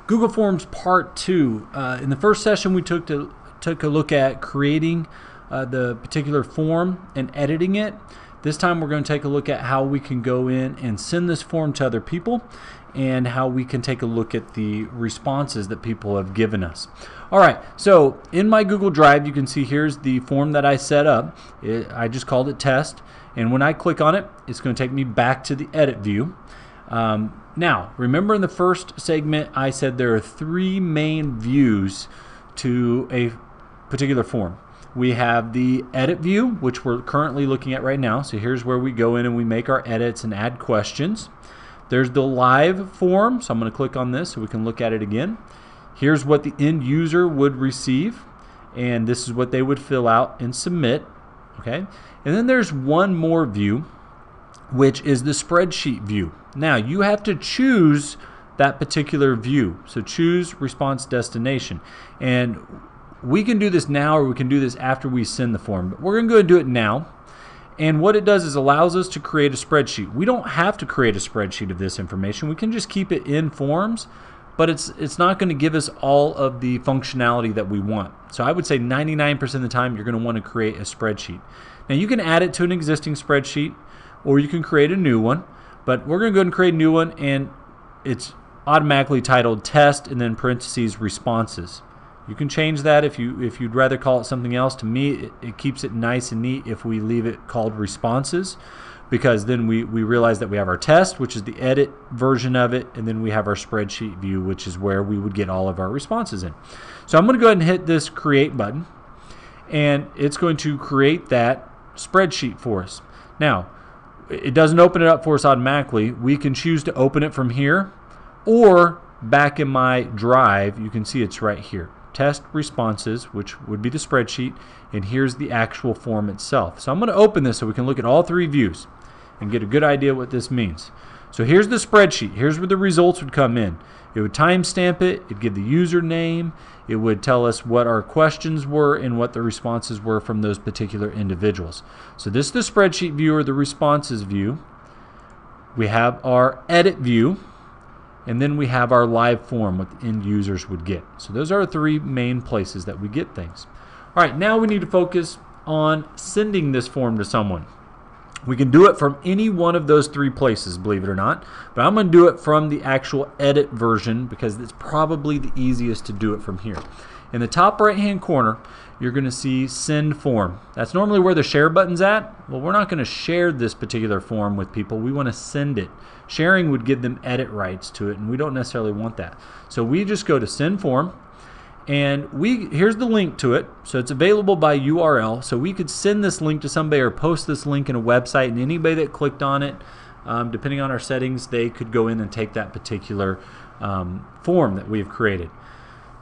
Google Forms Part 2. In the first session, we took a look at creating the particular form and editing it. This time we're going to take a look at how we can go in and send this form to other people and how we can take a look at the responses that people have given us. Alright, so in my Google Drive you can see here's the form that I set up. I just called it test, and when I click on it, it's going to take me back to the edit view. Now, remember in the first segment I said there are three main views to a particular form. We have the edit view, which we're currently looking at right now. So here's where we go in and we make our edits and add questions. There's the live form, so I'm going to click on this so we can look at it again. Here's what the end user would receive, and this is what they would fill out and submit. Okay, and then there's one more view, which is the spreadsheet view. Now you have to choose that particular view. So choose response destination, and we can do this now or we can do this after we send the form, but we're going to go and do it now. And what it does is allows us to create a spreadsheet. We don't have to create a spreadsheet of this information. We can just keep it in forms, but it's not going to give us all of the functionality that we want. So I would say 99% of the time you're going to want to create a spreadsheet. Now you can add it to an existing spreadsheet or you can create a new one, but we're going to go ahead and create a new one, and it's automatically titled test and then parentheses responses. You can change that if you'd rather call it something else. To me, it keeps it nice and neat if we leave it called responses, because then we realize that we have our test, which is the edit version of it, and then we have our spreadsheet view, which is where we would get all of our responses in. So I'm going to go ahead and hit this create button, and it's going to create that spreadsheet for us. Now, it doesn't open it up for us automatically. We can choose to open it from here, or back in my drive, you can see it's right here. Test responses, which would be the spreadsheet, and here's the actual form itself. So I'm going to open this so we can look at all three views and get a good idea what this means. So here's the spreadsheet. Here's where the results would come in. It would timestamp it, it'd give the username, it would tell us what our questions were and what the responses were from those particular individuals. So this is the spreadsheet view or the responses view. We have our edit view, and then we have our live form, what the end users would get. So those are the three main places that we get things. All right, now we need to focus on sending this form to someone. We can do it from any one of those three places, believe it or not, but I'm going to do it from the actual edit version because it's probably the easiest to do it from here. In the top right hand corner, you're going to see send form. That's normally where the share button's at. Well, we're not going to share this particular form with people. We want to send it. Sharing would give them edit rights to it, and we don't necessarily want that. So we just go to send form, and here's the link to it. So it's available by URL. So we could send this link to somebody or post this link in a website, and anybody that clicked on it, depending on our settings, they could go in and take that particular form that we've created.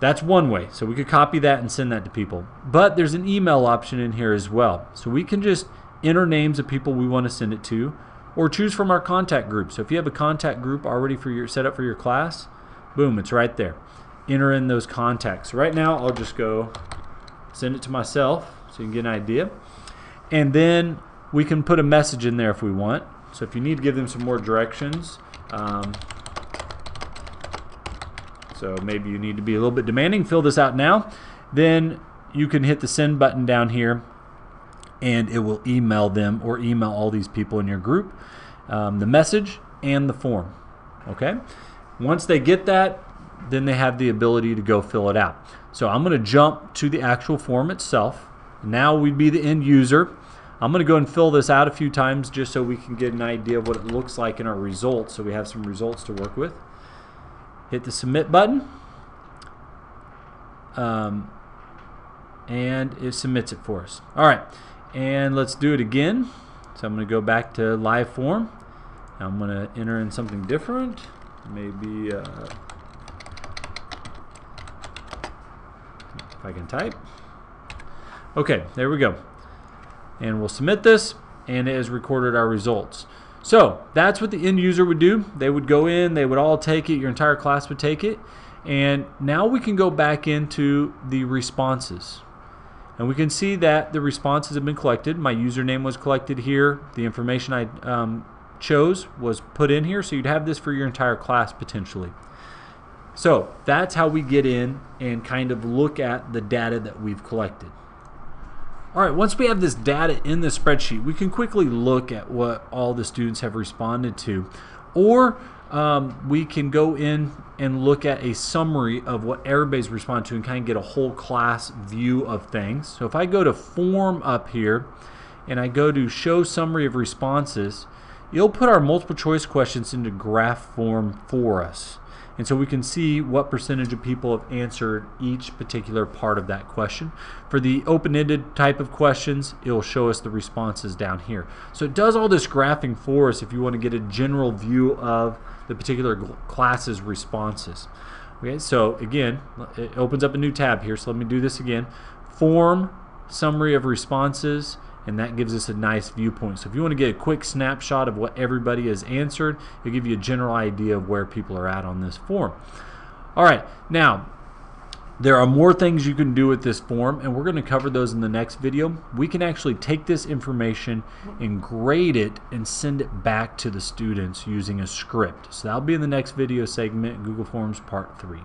That's one way. So we could copy that and send that to people. But there's an email option in here as well. So we can just enter names of people we want to send it to, or choose from our contact group. So if you have a contact group already set up for your class, boom, it's right there. Enter in those contacts. So right now I'll just go send it to myself so you can get an idea. And then we can put a message in there if we want. So if you need to give them some more directions, so maybe you need to be a little bit demanding, fill this out now, then you can hit the send button down here and it will email them or email all these people in your group the message and the form. Okay? Once they get that, then they have the ability to go fill it out. So I'm going to jump to the actual form itself. Now we'd be the end user. I'm going to go and fill this out a few times just so we can get an idea of what it looks like in our results, so we have some results to work with. Hit the submit button, and it submits it for us. All right, and let's do it again. So I'm going to go back to live form. Now I'm going to enter in something different, maybe if I can type. Okay, there we go. And we'll submit this, and it has recorded our results. So that's what the end user would do. They would go in, they would all take it, your entire class would take it, and now we can go back into the responses. And we can see that the responses have been collected. My username was collected here. The information I chose was put in here, so you'd have this for your entire class potentially. So that's how we get in and kind of look at the data that we've collected. All right, once we have this data in the spreadsheet, we can quickly look at what all the students have responded to. Or we can go in and look at a summary of what everybody's responded to and kind of get a whole class view of things. So if I go to Form up here and I go to Show Summary of Responses, it'll put our multiple choice questions into graph form for us. And so we can see what percentage of people have answered each particular part of that question. For the open-ended type of questions, it'll show us the responses down here. So it does all this graphing for us if you want to get a general view of the particular class's responses. Okay, so again, it opens up a new tab here. So let me do this again. Form, Summary of Responses, and that gives us a nice viewpoint. So if you want to get a quick snapshot of what everybody has answered, it'll give you a general idea of where people are at on this form. All right, now there are more things you can do with this form, and we're going to cover those in the next video. We can actually take this information and grade it and send it back to the students using a script. So that'll be in the next video segment, Google Forms Part 3.